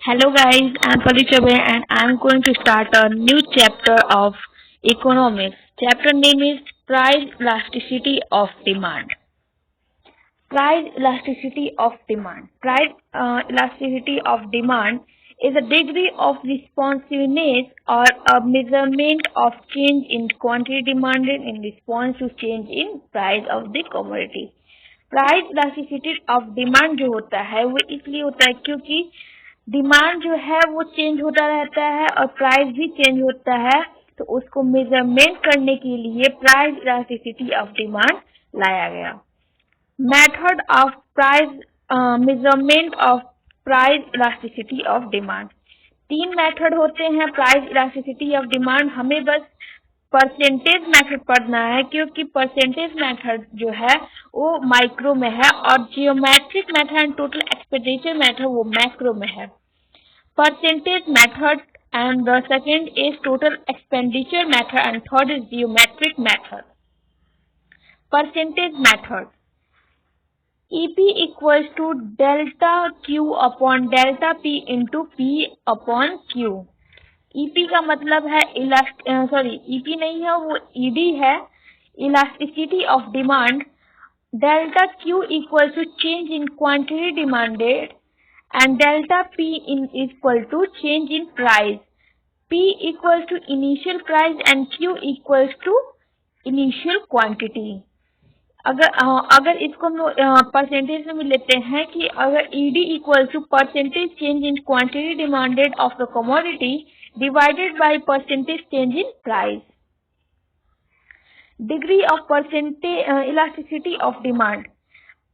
Hello guys, I'm Palichabe and I'm going to start a new chapter of economics. Chapter name is Price Elasticity of Demand. Price elasticity of demand. Price elasticity of demand is a degree of responsiveness or a measurement of change in quantity demanded in response to change in price of the commodity. Price elasticity of demand जो होता है वो इसलिए होता है क्योंकि demand जो है वो चेंज होता रहता है और प्राइस भी चेंज होता है, तो उसको मेजरमेंट करने के लिए प्राइस इलास्टिसिटी ऑफ डिमांड लाया गया। Method of price measurement of price elasticity of demand. तीन मेथड होते हैं प्राइस इलास्टिसिटी ऑफ डिमांड। हमें बस परसेंटेज मेथड पढ़ना है क्योंकि परसेंटेज मेथड जो है वो माइक्रो में है और geometric method and total expenditure method वो मैक्रो में है। Percentage method and the second is total expenditure method and third is geometric method. Percentage method EP equals to delta Q upon delta P into P upon Q। EP का मतलब है EP नहीं है, वो ED है, elasticity of demand. Delta Q equal to change in quantity demanded and delta P equal to change in price. P equal to initial price and Q equal to initial quantity. अगर इसको percentage में लेते हैं कि अगर ED equal to percentage change in quantity demanded of the commodity divided by percentage change in price। Degree of percentage elasticity of demand।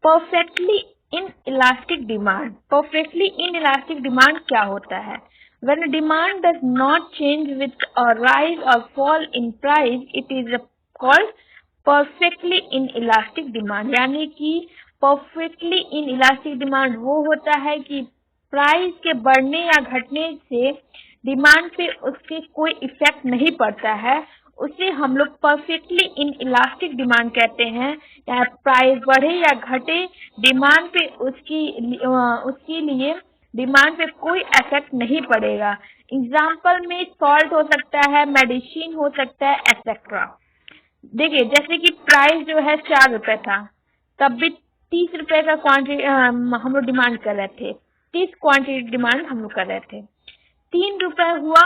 Perfectly inelastic demand। Perfectly inelastic demand क्या होता है? When demand does not change with a rise or fall in price, it is called perfectly inelastic demand। यानी कि perfectly inelastic demand वो होता है कि price के बढ़ने या घटने से डिमांड पे उसके कोई इफेक्ट नहीं पड़ता है, उसे हम लोग परफेक्टली इनइलास्टिक डिमांड कहते हैं। या प्राइस बढ़े या घटे डिमांड पे उसके लिए डिमांड पे कोई इफेक्ट नहीं पड़ेगा। एग्जाम्पल में सॉल्ट हो सकता है, मेडिसिन हो सकता है, एक्सेट्रा। देखिए जैसे कि प्राइस जो है 4 रुपए था, तब भी 30 रुपए का क्वांटिटी हम लोग डिमांड कर रहे थे, 30 क्वांटिटी डिमांड हम लोग कर रहे थे। 3 रुपए हुआ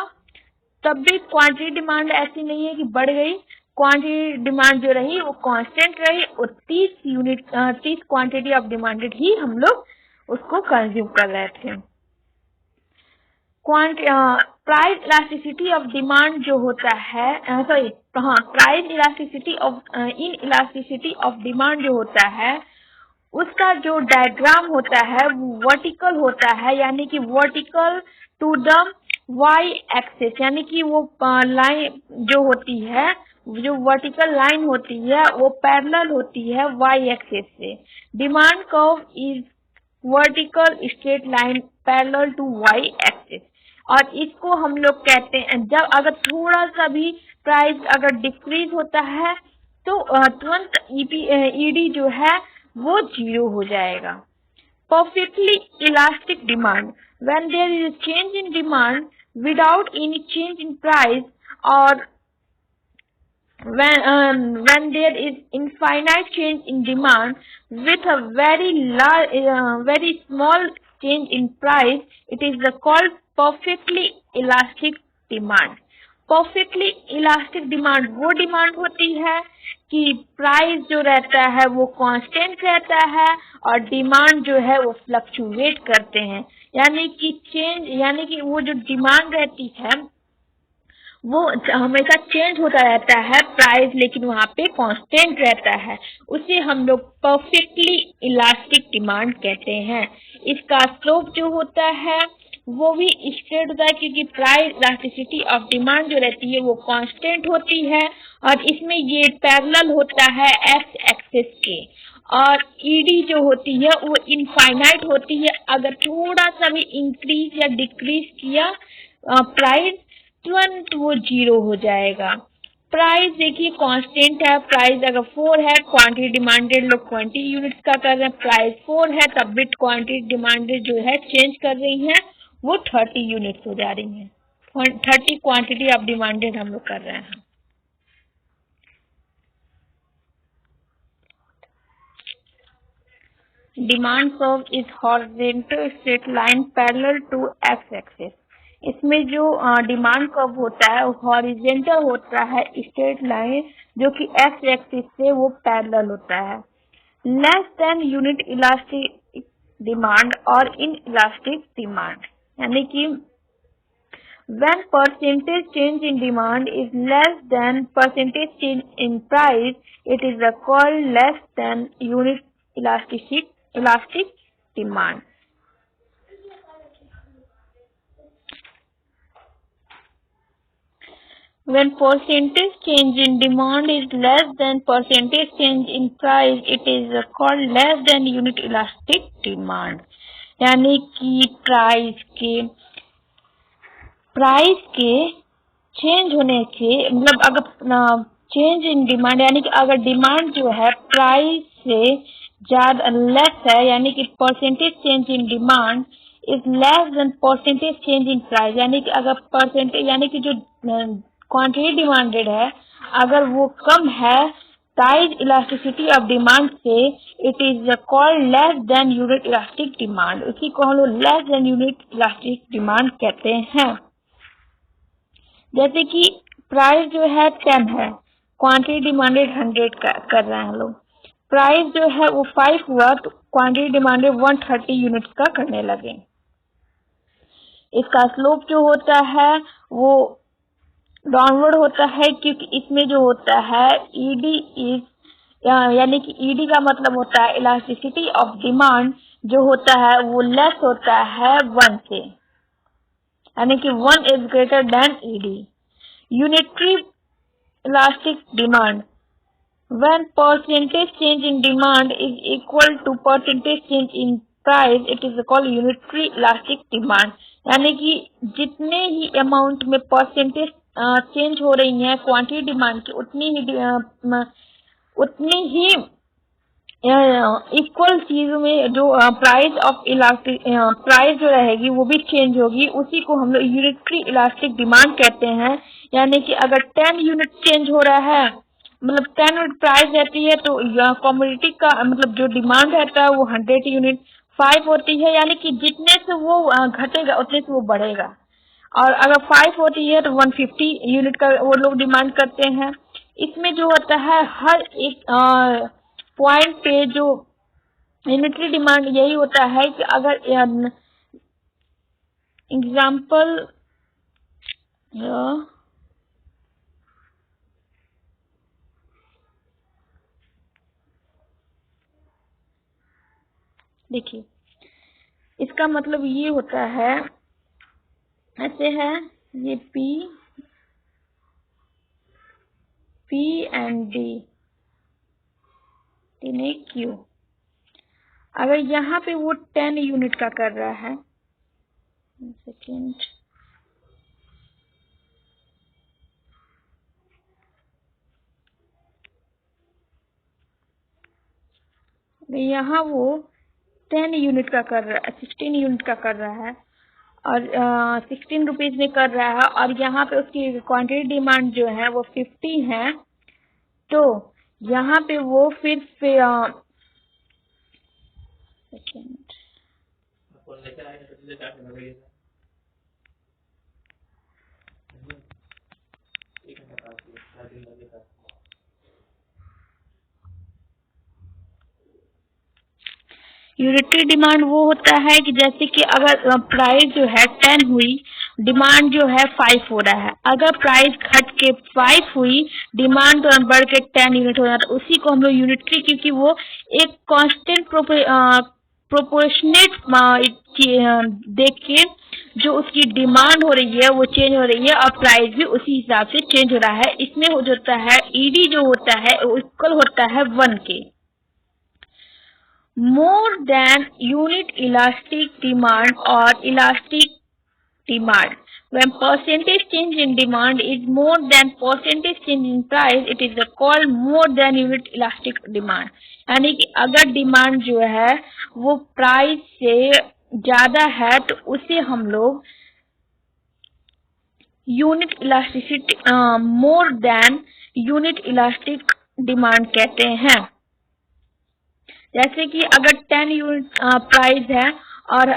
तब भी क्वांटिटी डिमांड ऐसी नहीं है कि बढ़ गई, क्वांटिटी डिमांड जो रही वो कांस्टेंट रही और 30 क्वांटिटी ऑफ डिमांडेड ही हम लोग उसको कंज्यूम कर रहे थे। प्राइस इलास्टिसिटी ऑफ डिमांड जो होता है price elasticity of inelasticity of demand जो होता है उसका जो डायग्राम होता है वो वर्टिकल होता है, यानी कि vertical to the Y axis, यानी कि वो लाइन जो होती है, जो वर्टिकल लाइन होती है वो पैरेलल होती है वाई एक्सिस से। Demand curve is vertical straight line parallel to Y axis. और इसको हम लोग कहते हैं जब अगर थोड़ा सा भी प्राइस अगर डिक्रीज होता है तो तुरंत ED जो है वो 0 हो जाएगा। Perfectly elastic demand. When there is a change in demand without any change in price, or when there is infinite change in demand with a very small change in price, it is called perfectly elastic demand। Perfectly elastic demand वो demand होती है कि price जो रहता है वो constant रहता है और डिमांड जो है वो फ्लक्चुएट करते हैं, यानी कि वो जो डिमांड रहती है वो हमेशा चेंज होता रहता है प्राइस, लेकिन वहाँ पे कांस्टेंट रहता है, उसे हम लोग परफेक्टली इलास्टिक डिमांड कहते हैं। इसका स्लोप जो होता है वो भी स्ट्रेट होता है क्योंकि प्राइस इलास्टिसिटी ऑफ डिमांड जो रहती है वो कांस्टेंट होती है और इसमें ये पैरेलल होता है एक्स एक्सिस के, और ED जो होती है वो इनफाइनाइट होती है। अगर थोड़ा सा भी इंक्रीज या डिक्रीज किया प्राइस तुरंत वो 0 हो जाएगा। प्राइस देखिए कांस्टेंट है, प्राइस अगर 4 है, क्वांटिटी डिमांडेड लोग 20 यूनिट्स का कर रहे हैं, प्राइस 4 है तब भी क्वांटिटी डिमांडेड जो है चेंज कर रही है वो 30 यूनिट्स हो जा रही हैं। 30 क्वांटिटी ऑफ डिमांडेड हम लोग कर रहे हैं। Demand curve is horizontal straight line parallel to X axis. इसमें जो डिमांड कर्व होता है वो हॉरिजॉन्टल होता है स्ट्रेट लाइन, जो कि एक्स एक्सिस से वो पैरेलल होता है। Less than unit elastic demand और इन इलास्टिक डिमांड, यानी कि when percentage change in demand is less than percentage change in price, it is called less than unit elastic demand. When percentage change in demand is less than percentage change in price, it is called less than unit elastic demand. यानी कि price के change होने से, मतलब अगर change in demand, यानी कि अगर डिमांड जो है प्राइस से ज्यादा लेस है, यानी कि percentage change in demand is less then percentage change in price, यानी कि अगर परसेंटेज, यानी कि जो क्वांटिटी डिमांडेड है अगर वो कम है प्राइस इलास्टिसिटी ऑफ डिमांड से, it is called less than unit elastic demand. उसी को हम लोग less than unit elastic demand कहते हैं। जैसे कि प्राइस जो है 10 है, क्वांटिटी डिमांडेड 100 कर रहे हैं लोग, प्राइस जो है वो 5 हुआ तो क्वांटिटी डिमांडेड 130 यूनिट्स का करने लगे। इसका स्लोप जो होता है वो डाउनवर्ड होता है, क्योंकि इसमें जो होता है ईडी इज, यानी कि ईडी का मतलब होता है इलास्टिसिटी ऑफ डिमांड, जो होता है वो लेस होता है 1 से, यानी कि 1 is greater then ED. Unitary elastic demand, when percentage change in demand is equal to percentage change in price, it is called unitary elastic demand। यानी कि जितने ही अमाउंट में परसेंटेज चेंज हो रही है क्वांटिटी डिमांड की, उतनी ही इक्वल चीज में जो प्राइस ऑफ इलास्टिक प्राइस जो रहेगी वो भी चेंज होगी। उसी को हम लोग यूनिटरी इलास्टिक डिमांड कहते हैं। यानी कि अगर 10 यूनिट चेंज हो रहा है, मतलब 10 यूनिट प्राइस रहती है तो कमोडिटी का मतलब जो डिमांड रहता है वो 100 यूनिट 5 होती है, यानी कि जितने से वो घटेगा उतने से वो बढ़ेगा। और अगर 5 होती है तो 150 यूनिट का वो लोग डिमांड करते हैं। इसमें जो होता है हर एक पॉइंट पे जो यूनिटरी डिमांड यही होता है कि अगर एग्जाम्पल देखिए, इसका मतलब ये होता है, ऐसे है ये P एंड D ने Q, अगर यहाँ पे वो 10 यूनिट का कर रहा है, सेकेंड, यहाँ वो 10 यूनिट का कर रहा है, 16 यूनिट का कर रहा है और 16 रुपीज में कर रहा है, और यहाँ पे उसकी क्वांटिटी डिमांड जो है वो 50 है, तो यहाँ पे वो फिर सेकेंड यूनिटरी डिमांड वो होता है कि जैसे कि अगर प्राइस जो है 10 हुई, डिमांड जो है 5 हो रहा है, अगर प्राइस घट के 5 हुई, डिमांड तो बढ़ के 10 यूनिट हो जाता है, उसी को हम लोग यूनिटरी, क्योंकि वो एक कांस्टेंट प्रोपोर्शनेट देख के जो उसकी डिमांड हो रही है वो चेंज हो रही है और प्राइस भी उसी हिसाब से चेंज हो रहा है। इसमें हो जाता है ईडी जो होता है वो इक्वल होता है 1 के। More than unit elastic demand or elastic demand. When percentage change in demand is more than percentage change in price, it is called more than unit elastic demand. यानी कि अगर डिमांड जो है वो प्राइस से ज्यादा है तो उसे हम लोग unit elasticity more than unit elastic demand कहते हैं। जैसे कि अगर 10 यूनिट प्राइस है और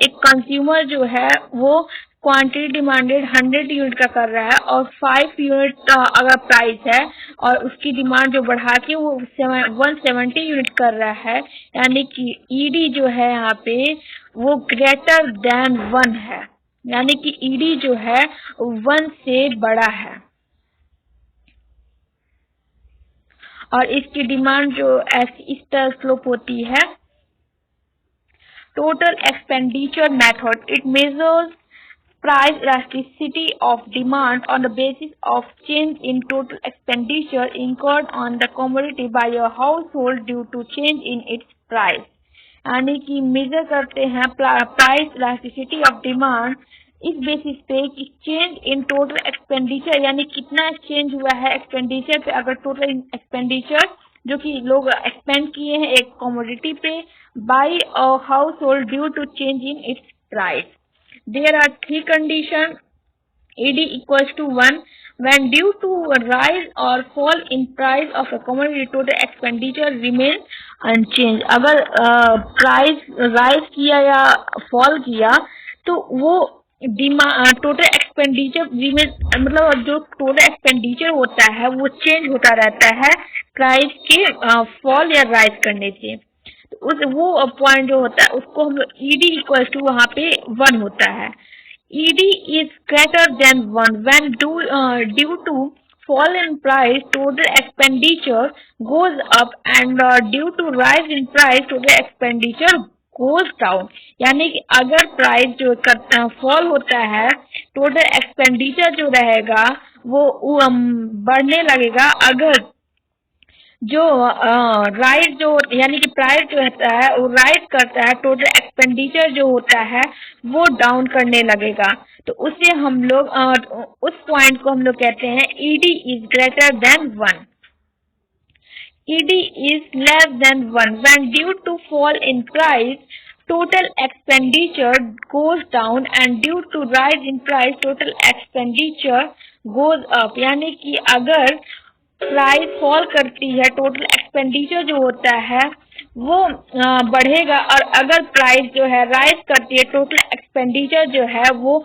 एक कंज्यूमर जो है वो क्वांटिटी डिमांडेड 100 यूनिट का कर रहा है और 5 यूनिट अगर प्राइस है और उसकी डिमांड जो बढ़ा के वो 170 यूनिट कर रहा है, यानी कि ईडी जो है यहाँ पे वो ग्रेटर देन 1 है, यानी कि ईडी जो है 1 से बड़ा है और इसकी डिमांड जो ऐसी इस तरह स्लोप होती है। Total expenditure method, it measures price elasticity of demand on the basis of change in total expenditure incurred on the commodity by a household due to change in its price। यानी कि major करते हैं price elasticity of demand इस basis पे कि change in total expenditure, यानी कितना change हुआ है एक्सपेंडिचर पे। अगर टोटल एक्सपेंडिचर जो कि लोग एक्सपेंड किए हैं एक कमोडिटी पे by a household due to change in its price. There are three conditions. ED equals to 1 when due to rise or fall in price of a commodity total expenditure remains unchanged। अगर price rise किया या fall किया तो वो total expenditure remain, मतलब जो total expenditure होता है वो चेंज होता रहता है प्राइस के फॉल या राइज करने से। उस वो पॉइंट जो होता है उसको हम लोग ईडी इक्वल टू वहां पे 1 होता है। ED is greater than 1 when due to fall in price total expenditure goes up and due to rise in price total expenditure goes down। यानी कि अगर प्राइस जो फॉल होता है टोटल एक्सपेंडिचर जो रहेगा वो बढ़ने लगेगा। अगर जो राइज जो यानी कि प्राइस जो होता है वो राइज करता है, टोटल एक्सपेंडिचर जो होता है वो डाउन करने लगेगा। तो उसे हम लोग उस पॉइंट को हम लोग कहते हैं ED is greater than 1। ED is less than 1 when due to fall in price total expenditure goes down and due to rise in price total expenditure goes up. यानी कि अगर प्राइस फॉल करती है टोटल एक्सपेंडिचर जो होता है वो बढ़ेगा और अगर प्राइस जो है राइज करती है टोटल एक्सपेंडिचर जो है वो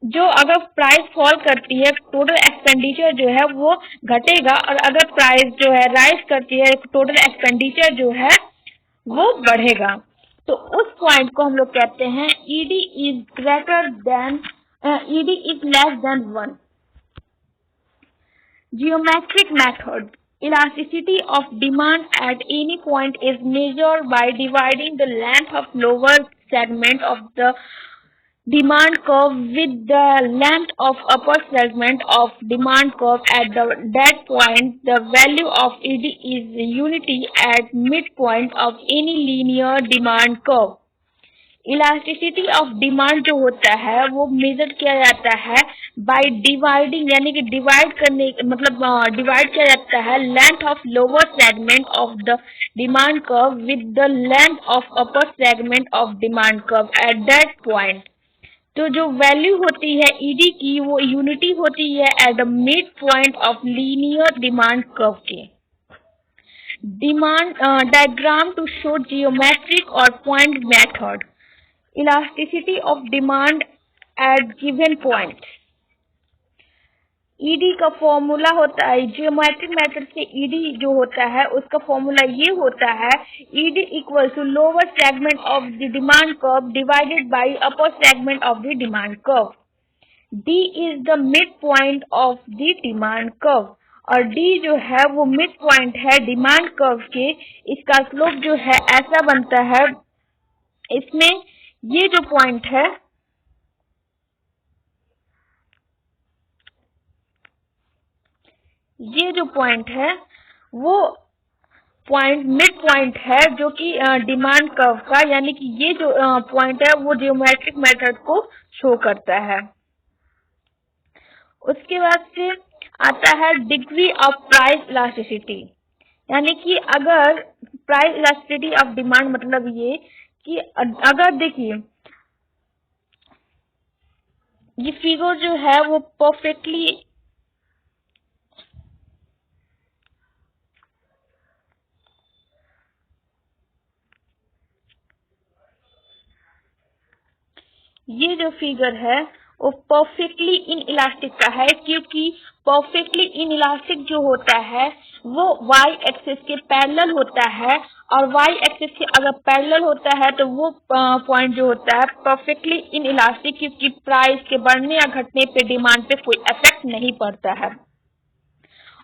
जो अगर प्राइस फॉल करती है टोटल एक्सपेंडिचर जो है वो घटेगा और अगर प्राइस जो है राइज करती है टोटल एक्सपेंडिचर जो है वो बढ़ेगा। तो उस पॉइंट को हम लोग कहते हैं ED is greater then ED is less than 1। Geometric method. Elasticity of demand at any point is measured by dividing the length of lower segment of the demand curve with the length of upper segment of demand curve at that point. The value of ED is unity at midpoint of any linear demand curve। Elasticity of demand जो होता है वो major किया जाता है by dividing, यानी कि divide करने मतलब डिवाइड किया जाता है length of lower segment of the demand curve with the length of upper segment of demand curve at that point. तो जो वैल्यू होती है ईडी की वो यूनिटी होती है at the mid point of linear demand curve के। Demand diagram to show geometric और point method. Elasticity of demand at given point. ED का फॉर्मूला होता है जियोमेट्रिक मेथड से ईडी जो होता है उसका फॉर्मूला ये होता है ED equal to lower segment of the demand curve divided by upper segment of the demand curve. D is the mid point of the demand curve और डी जो है वो मिड पॉइंट है डिमांड कर्व के। इसका slope जो है ऐसा बनता है, इसमें ये जो पॉइंट है वो पॉइंट मिड पॉइंट है जो कि डिमांड कर्व का, यानी कि ये जो पॉइंट है वो जियोमेट्रिक मेथड को शो करता है। उसके बाद से आता है डिग्री ऑफ प्राइस इलास्टिसिटी, यानी कि अगर प्राइस इलास्टिसिटी ऑफ डिमांड मतलब ये कि अगर देखिए ये फिगर जो है वो परफेक्टली ये जो फिगर है वो परफेक्टली इन इलास्टिक का है, क्योंकि परफेक्टली इन इलास्टिक जो होता है वो y एक्सिस के पैरेलल होता है, और y एक्सिस के अगर पैरेलल होता है तो वो पॉइंट जो होता है परफेक्टली इन इलास्टिक, क्योंकि प्राइस के बढ़ने या घटने पे डिमांड पे कोई इफेक्ट नहीं पड़ता है।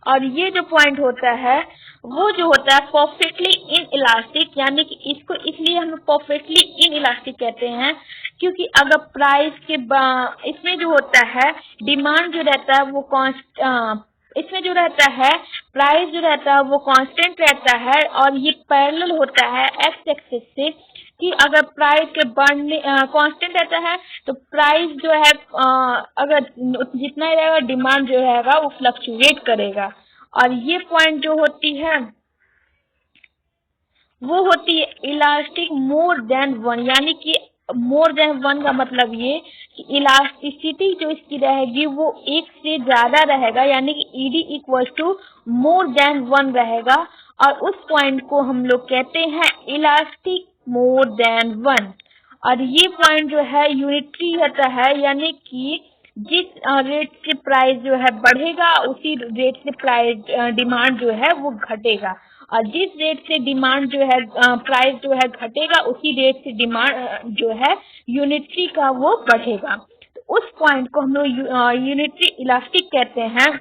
और ये जो पॉइंट होता है वो जो होता है परफेक्टली इन इलास्टिक, यानी कि इसको इसलिए हम परफेक्टली इन इलास्टिक कहते हैं, क्योंकि अगर प्राइस के इसमें जो होता है डिमांड जो रहता है वो इसमें जो रहता है प्राइस जो रहता है वो कांस्टेंट रहता है, और ये पैरेलल होता है एक्स एक्सिस से, कि अगर प्राइस के बढ़ने कांस्टेंट रहता है तो प्राइस जो है अगर जितना ही रहेगा डिमांड जो रहेगा वो फ्लक्चुएट करेगा। और ये पॉइंट जो होती है वो होती है इलास्टिक मोर देन वन, यानी कि मोर देन वन का मतलब ये कि इलास्टिसिटी जो इसकी रहेगी वो एक से ज्यादा रहेगा, यानी कि ED equal to more than one रहेगा, और उस पॉइंट को हम लोग कहते हैं इलास्टिक मोर देन वन। और ये पॉइंट जो है यूनिटरी रहता है, यानी कि जिस रेट से प्राइस जो है बढ़ेगा उसी रेट से प्राइस डिमांड जो है वो घटेगा, और जिस रेट से डिमांड जो है प्राइस जो है घटेगा उसी रेट से डिमांड जो है यूनिटरी का वो बढ़ेगा। तो उस पॉइंट को हम लोग यूनिटरी इलास्टिक कहते हैं।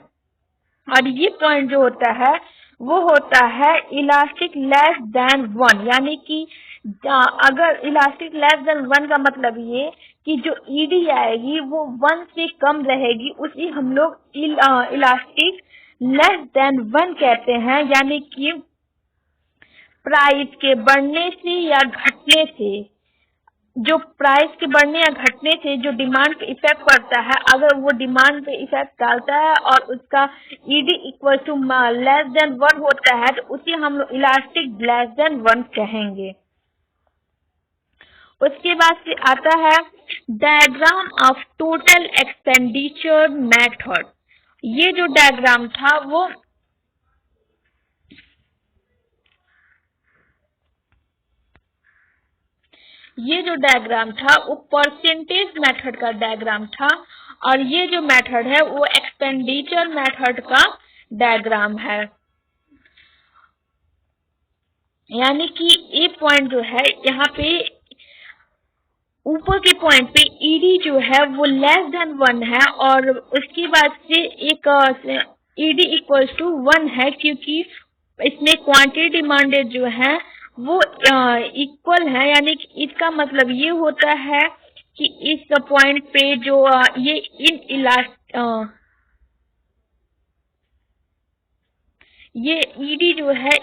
और ये पॉइंट जो होता है वो होता है इलास्टिक लेस देन वन, यानी कि अगर इलास्टिक लेस देन वन का मतलब ये कि जो ईडी आएगी वो वन से कम रहेगी, उसी हम लोग इलास्टिक लेस देन वन कहते हैं, यानी कि प्राइस के बढ़ने से या घटने से, जो प्राइस के बढ़ने या घटने से जो डिमांड पे इफेक्ट पड़ता है, अगर वो डिमांड पे इफेक्ट डालता है और उसका ED equal to less than one होता है तो उसे हम लोग इलास्टिक लेस देन वन कहेंगे। उसके बाद से आता है diagram of total expenditure method. ये जो डायग्राम था वो परसेंटेज मेथड का डायग्राम था, और ये जो मेथड है वो एक्सपेंडिचर मेथड का डायग्राम है। यानी कि ये पॉइंट जो है यहाँ पे ऊपर के पॉइंट पे ईडी जो है वो लेस देन वन है, और उसके बाद से एक ईडी इक्वल टू वन है, क्योंकि इसमें क्वांटिटी डिमांडेड जो है वो इक्वल है, यानी कि इसका मतलब ये होता है कि इस पॉइंट पे जो ये ये ईडी जो है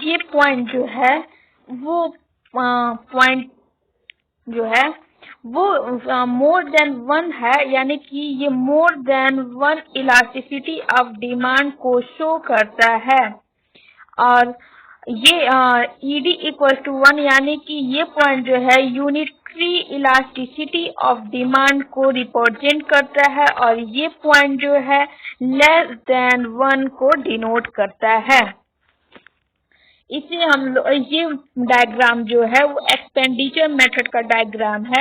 ये पॉइंट जो है वो पॉइंट जो है वो मोर देन वन है, यानी कि ये मोर than one elasticity of demand को शो करता है। और ये ईडी इक्वल टू वन, यानी कि ये पॉइंट जो है यूनिटरी इलास्टिसिटी ऑफ डिमांड को रिप्रेजेंट करता है, और ये पॉइंट जो है लेस देन वन को डिनोट करता है। इसे हम लोग ये डायग्राम जो है वो एक्सपेंडिचर मेथड का डायग्राम है।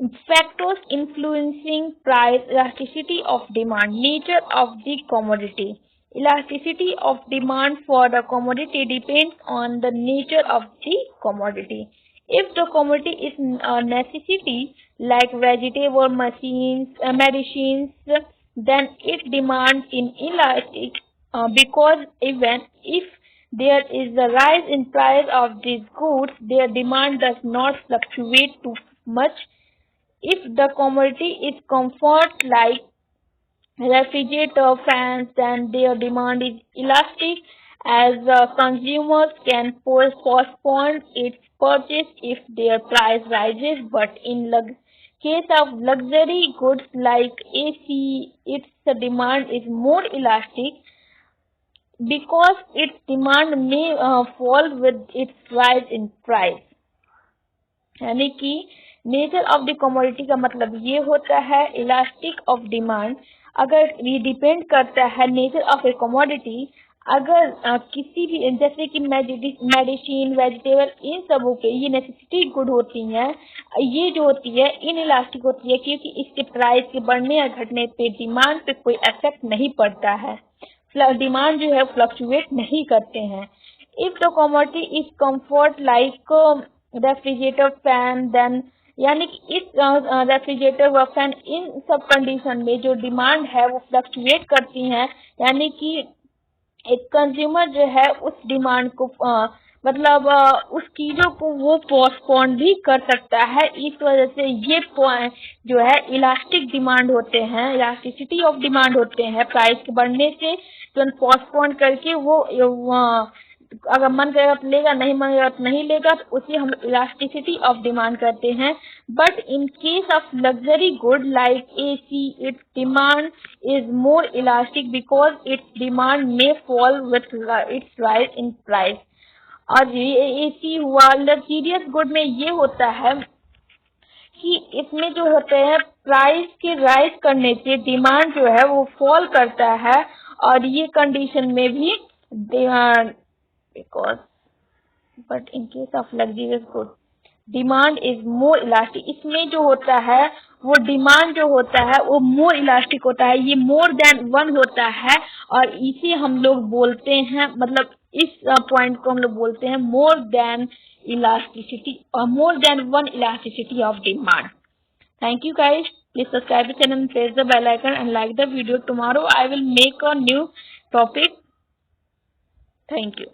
Factors influencing price, elasticity of demand, nature of the commodity. Elasticity of demand for the commodity depends on the nature of the commodity. If the commodity is a necessity like vegetable, machines, medicines, then its demand is inelastic, because even if there is a rise in price of these goods, their demand does not fluctuate too much. If the commodity is comfort like refrigerator, fans, then their demand is elastic, as consumers can postpone its purchase if their price rises, but in case of luxury goods like AC, its demand is more elastic because its demand may fall with its rise in price. यानी कि nature of the commodity का मतलब ये होता है elastic of demand. अगर ये depend करता है नेचर ऑफ ए कमोडिटी, अगर किसी भी जैसे कि मेडिसिन, वेजिटेबल, इन सबों के ये नेसेसिटी गुड होती हैं, ये जो होती है इन इलास्टिक होती है क्योंकि इसके प्राइस के बढ़ने या घटने पे डिमांड पे कोई इफेक्ट नहीं पड़ता है, डिमांड जो है फ्लक्चुएट नहीं करते हैं। If the commodity is comfort like refrigerator, fan, then यानी कि इस रेफ्रिजरेटर व फैन इन सब कंडीशन में जो डिमांड है वो फ्लक्चुएट करती हैं, यानी कि एक कंज्यूमर जो है उस डिमांड को मतलब उस चीजों को वो पोस्टपोन भी कर सकता है। इस वजह से ये जो है इलास्टिक डिमांड होते हैं, इलास्टिसिटी ऑफ डिमांड होते हैं। प्राइस के बढ़ने से तुरंत पोस्टपोन करके वो अगर मन करेगा तो लेगा, नहीं मन करेगा तो नहीं लेगा, तो उसे हम इलास्टिसिटी ऑफ डिमांड करते हैं। But in case of luxury good like AC, it's demand is more elastic because it's demand may fall with its rise in price. और ये AC हुआ, लग्जरियस गुड में ये होता है कि इसमें जो होते हैं प्राइस के राइज करने से डिमांड जो है वो फॉल करता है, और ये कंडीशन में भी because but in case of luxurious good demand is more elastic, इसमें जो होता है वो डिमांड जो होता है वो मोर इलास्टिक होता है, ये मोर देन वन होता है, और इसे हम लोग बोलते हैं, मतलब इस पॉइंट को हम लोग बोलते हैं मोर देन इलास्टिसिटी और मोर than one elasticity of demand. Thank you guys. Please subscribe the channel and press the bell icon and like the video. Tomorrow I will make a new topic. Thank you.